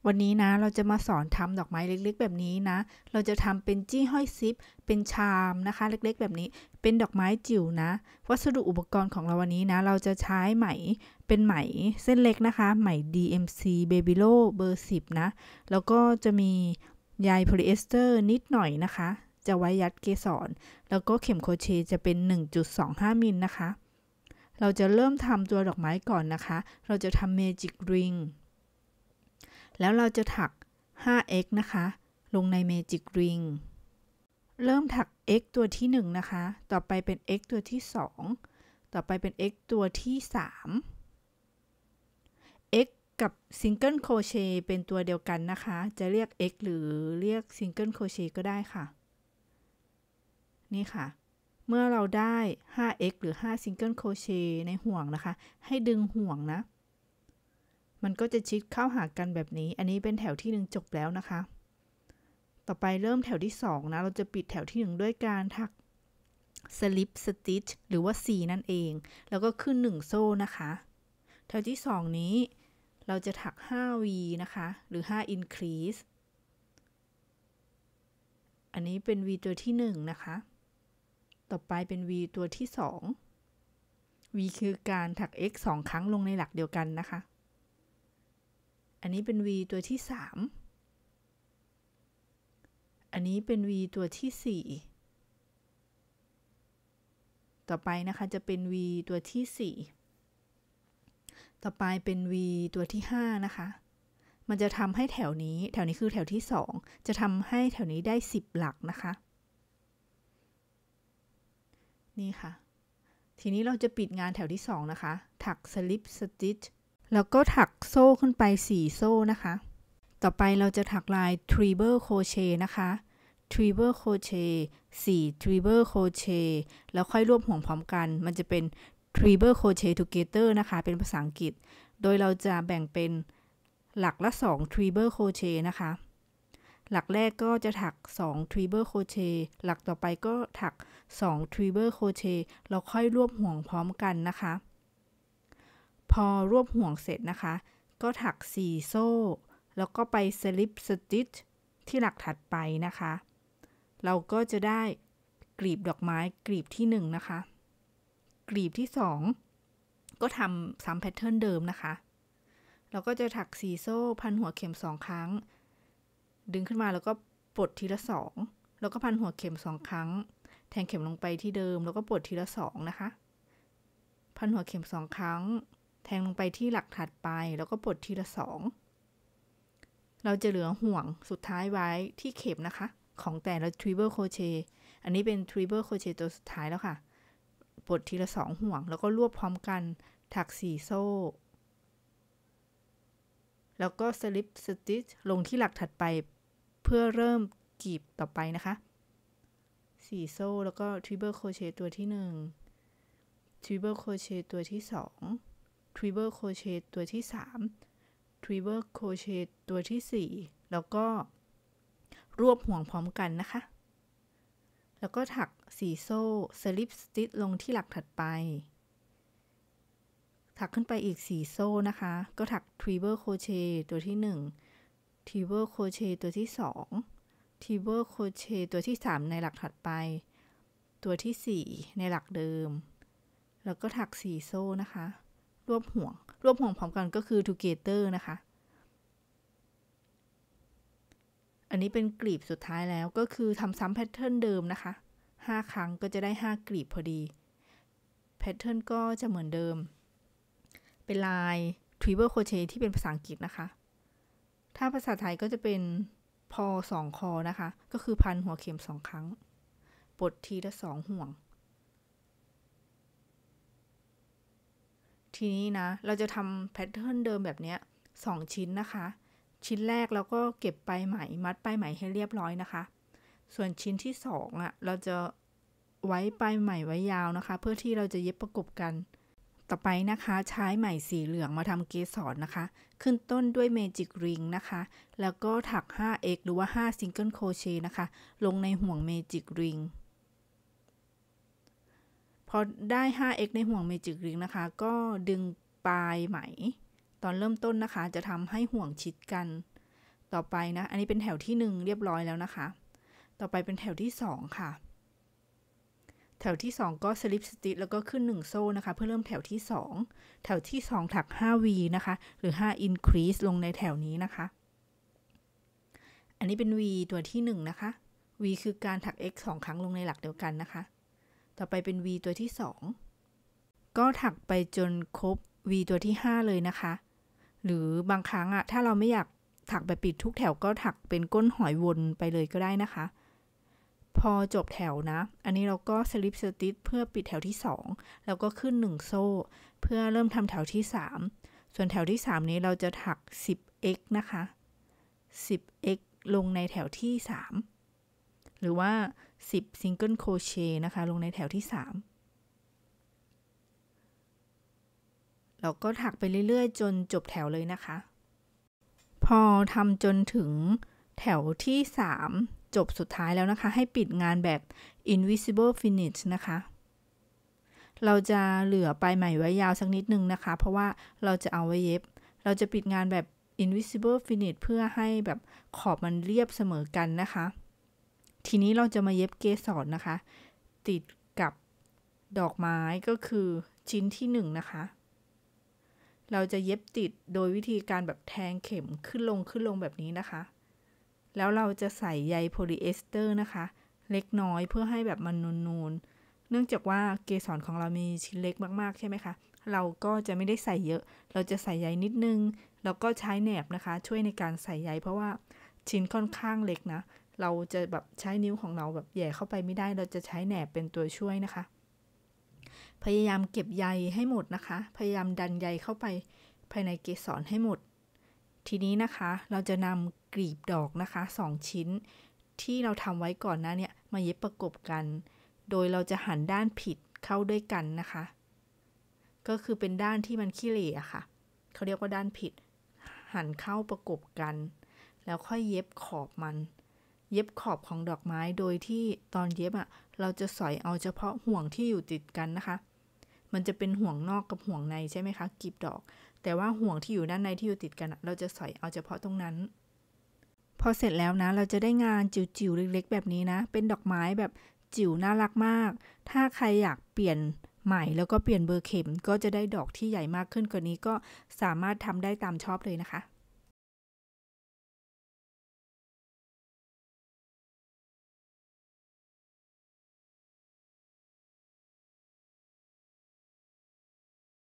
วันนี้นะเราจะมาสอนทำดอกไม้เล็กๆแบบนี้นะเราจะทำเป็นจี้ห้อยซิปเป็นชามนะคะเล็กๆแบบนี้เป็นดอกไม้จิ๋วนะวัสดุอุปกรณ์ของเราวันนี้นะเราจะใช้ไหมเป็นไหมเส้นเล็กนะคะไหม DMC Babilo เบอร์ 10นะแล้วก็จะมีใยโพลีเอสเตอร์นิดหน่อยนะคะจะไว้ยัดเกสรแล้วก็เข็มโครเชต์จะเป็น 1.25 มิลนะคะเราจะเริ่มทำตัวดอกไม้ก่อนนะคะเราจะทำ Magic Ringแล้วเราจะถัก 5x นะคะลงใน Magic Ring เริ่มถัก x ตัวที่1นะคะต่อไปเป็น x ตัวที่2ต่อไปเป็น x ตัวที่3 x กับ Single Crochet เป็นตัวเดียวกันนะคะจะเรียก x หรือเรียก Single Crochet ก็ได้ค่ะนี่ค่ะเมื่อเราได้ 5x หรือ 5 Single Crochet ในห่วงนะคะให้ดึงห่วงนะมันก็จะชิดเข้าหากันแบบนี้อันนี้เป็นแถวที่1จบแล้วนะคะต่อไปเริ่มแถวที่2นะเราจะปิดแถวที่1ด้วยการถัก slip stitch หรือว่า C นั่นเองแล้วก็ขึ้น1โซ่นะคะแถวที่2นี้เราจะถัก 5V นะคะหรือ5 increase อันนี้เป็น V ตัวที่1นะคะต่อไปเป็น V ตัวที่2 V คือการถัก X 2ครั้งลงในหลักเดียวกันนะคะอันนี้เป็น V ตัวที่3อันนี้เป็น V ตัวที่4ต่อไปนะคะจะเป็น V ตัวที่4ต่อไปเป็น V ตัวที่5นะคะมันจะทำให้แถวนี้คือแถวที่2จะทำให้แถวนี้ได้10หลักนะคะนี่ค่ะทีนี้เราจะปิดงานแถวที่2นะคะถัก slip stitch แล้วก็ถักโซ่ขึ้นไป4โซ่นะคะต่อไปเราจะถักลาย treble crochet นะคะ treble crochet 4 treble crochet แล้วค่อยรวบห่วงพร้อมกันมันจะเป็น treble crochet together นะคะเป็นภาษาอังกฤษโดยเราจะแบ่งเป็นหลักละ2 treble crochet นะคะหลักแรกก็จะถัก2 treble crochet หลักต่อไปก็ถัก2 treble crochet เราค่อยรวบห่วงพร้อมกันนะคะพอรวบห่วงเสร็จนะคะก็ถัก4โซ่แล้วก็ไป slip stitch ที่หลักถัดไปนะคะเราก็จะได้กลีบดอกไม้กลีบที่1นะคะกลีบที่2ก็ทำซ้ำแพทเทิร์นเดิมนะคะเราก็จะถัก4โซ่พันหัวเข็ม2ครั้งดึงขึ้นมาแล้วก็ปลดทีละ2แล้วก็พันหัวเข็ม2ครั้งแทงเข็มลงไปที่เดิมแล้วก็ปลดทีละ2นะคะพันหัวเข็ม2ครั้งแทงลงไปที่หลักถัดไปแล้วก็ปลดทีละ2เราจะเหลือห่วงสุดท้ายไว้ที่เข็มนะคะของแต่ละ treble crochet อันนี้เป็น treble crochet ตัวสุดท้ายแล้วค่ะปลดทีละ2ห่วงแล้วก็รวบพร้อมกันถัก4โซ่แล้วก็ slip stitch ลงที่หลักถัดไปเพื่อเริ่มกลีบต่อไปนะคะ4โซ่แล้วก็ treble crochet ตัวที่1 treble crochet ตัวที่2 treble crochet ตัวที่3 treble crochet ตัวที่4แล้วก็รวบห่วงพร้อมกันนะคะแล้วก็ถัก4โซ่ slip stitch ลงที่หลักถัดไปถักขึ้นไปอีก4โซ่นะคะก็ถัก treble crochet ตัวที่1 treble crochet ตัวที่2 treble crochet ตัวที่3ในหลักถัดไปตัวที่4ในหลักเดิมแล้วก็ถัก4โซ่นะคะรวบห่วงพร้อมกันก็คือ together นะคะอันนี้เป็นกลีบสุดท้ายแล้วก็คือทำซ้ำแพทเทิร์นเดิมนะคะ5ครั้งก็จะได้5กลีบพอดีแพทเทิร์นก็จะเหมือนเดิมเป็นลาย treble crochet ที่เป็นภาษาอังกฤษนะคะถ้าภาษาไทยก็จะเป็นพอ2คอนะคะก็คือพันหัวเข็ม2ครั้งปลดทีละ2ห่วงทีนี้นะเราจะทำแพทเทิร์นเดิมแบบนี้2ชิ้นนะคะชิ้นแรกเราก็เก็บปลายไหมมัดปลายไหมให้เรียบร้อยนะคะส่วนชิ้นที่2เราจะไว้ปลายไหมไว้ยาวนะคะเพื่อที่เราจะเย็บประกบกันต่อไปนะคะใช้ไหมสีเหลืองมาทำเกสรนะคะขึ้นต้นด้วย Magic Ring นะคะแล้วก็ถัก 5x หรือว่า5 Single Crochet นะคะลงในห่วง Magic Ring พอได้ 5x ในห่วง Magic Ring นะคะก็ดึงปลายไหมตอนเริ่มต้นนะคะจะทำให้ห่วงชิดกัน ต่อไปนะอันนี้เป็นแถวที่1เรียบร้อยแล้วนะคะต่อไปเป็นแถวที่2ค่ะแถวที่2ก็ slip stitch แล้วก็ขึ้น1โซ่นะคะเพื่อเริ่มแถวที่2แถวที่2ถัก 5V นะคะหรือ5 increase ลงในแถวนี้นะคะอันนี้เป็น V ตัวที่1นะคะ V คือการถัก x 2 ครั้งลงในหลักเดียวกันนะคะต่อไปเป็น V ตัวที่2ก็ถักไปจนครบ V ตัวที่5เลยนะคะหรือบางครั้งถ้าเราไม่อยากถักแบบปิดทุกแถวก็ถักเป็นก้นหอยวนไปเลยก็ได้นะคะพอจบแถวนะอันนี้เราก็ slip stitch เพื่อปิดแถวที่2แล้วก็ขึ้น1โซ่เพื่อเริ่มทำแถวที่3ส่วนแถวที่3นี้เราจะถัก 10x นะคะ 10x ลงในแถวที่3หรือว่า10 single crochet นะคะลงในแถวที่3เราก็ถักไปเรื่อยๆจนจบแถวเลยนะคะพอทำจนถึงแถวที่3จบสุดท้ายแล้วนะคะให้ปิดงานแบบ invisible finish นะคะเราจะเหลือปลายไหมไว้ยาวสักนิดนึงนะคะเพราะว่าเราจะเอาไว้เย็บเราจะปิดงานแบบ invisible finish เพื่อให้แบบขอบมันเรียบเสมอกันนะคะทีนี้เราจะมาเย็บเกสรนะคะติดกับดอกไม้ก็คือชิ้นที่1นะคะเราจะเย็บติดโดยวิธีการแบบแทงเข็มขึ้นลงแบบนี้นะคะแล้วเราจะใส่ใยโพลีเอสเตอร์นะคะเล็กน้อยเพื่อให้แบบมันนูนๆเนื่องจากว่าเกสรของเรามีชิ้นเล็กมากๆใช่ไหมคะเราก็จะไม่ได้ใส่เยอะเราจะใส่ใยนิดนึงแล้วก็ใช้แหนบนะคะช่วยในการใส่ใยเพราะว่าชิ้นค่อนข้างเล็กนะเราจะแบบใช้นิ้วของเราแบบแหย่เข้าไปไม่ได้เราจะใช้แหนบเป็นตัวช่วยนะคะพยายามเก็บใยให้หมดนะคะพยายามดันใยเข้าไปภายในเกสรให้หมดทีนี้นะคะเราจะนำกลีบดอกนะคะ2ชิ้นที่เราทำไว้ก่อนหน้าเนี่ยมาเย็บประกบกันโดยเราจะหันด้านผิดเข้าด้วยกันนะคะก็คือเป็นด้านที่มันขี้เหร่ค่ะเขาเรียกว่าด้านผิดหันเข้าประกบกันแล้วค่อยเย็บขอบมันเย็บขอบของดอกไม้โดยที่ตอนเย็บเราจะสอยเอาเฉพาะห่วงที่อยู่ติดกันนะคะมันจะเป็นห่วงนอกกับห่วงในใช่ไหมคะกลีบดอกแต่ว่าห่วงที่อยู่ด้านในที่อยู่ติดกันเราจะสอยเอาเฉพาะตรงนั้นพอเสร็จแล้วนะเราจะได้งานจิ๋วๆเล็กๆแบบนี้นะเป็นดอกไม้แบบจิ๋วน่ารักมากถ้าใครอยากเปลี่ยนใหม่แล้วก็เปลี่ยนเบอร์เข็มก็จะได้ดอกที่ใหญ่มากขึ้นกว่านี้ก็สามารถทำได้ตามชอบเลยนะคะ